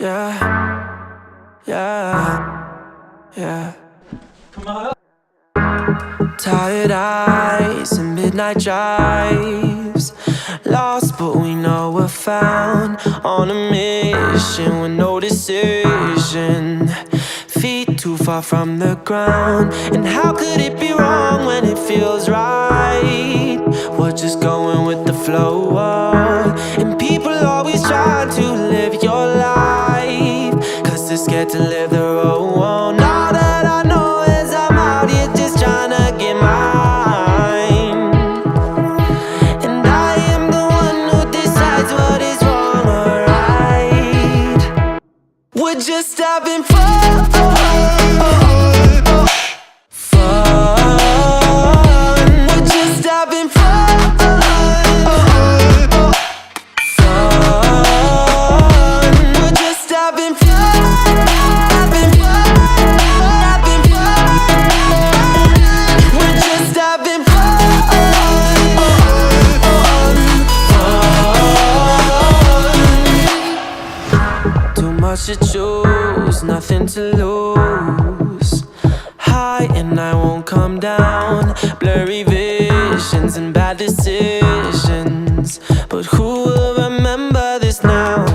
Yeah, yeah, yeah. Tired eyes and midnight drives, lost but we know we're found. On a mission with no decision, feet too far from the ground. And how could it be wrong when it feels right? We're just going with the flow, and people always try to live your life, 'cause they're scared to live their own. All that I know is I'm out here just trying to get mine, and I am the one who decides what is wrong or right. We're just having fun, fun. We're just having fun, fun. We're just having fun, having fun, having fun. We're just having fun, fun. Too much to choose, nothing to lose. High and I won't come down. Blurry visions and bad decisions, but who will remember this now?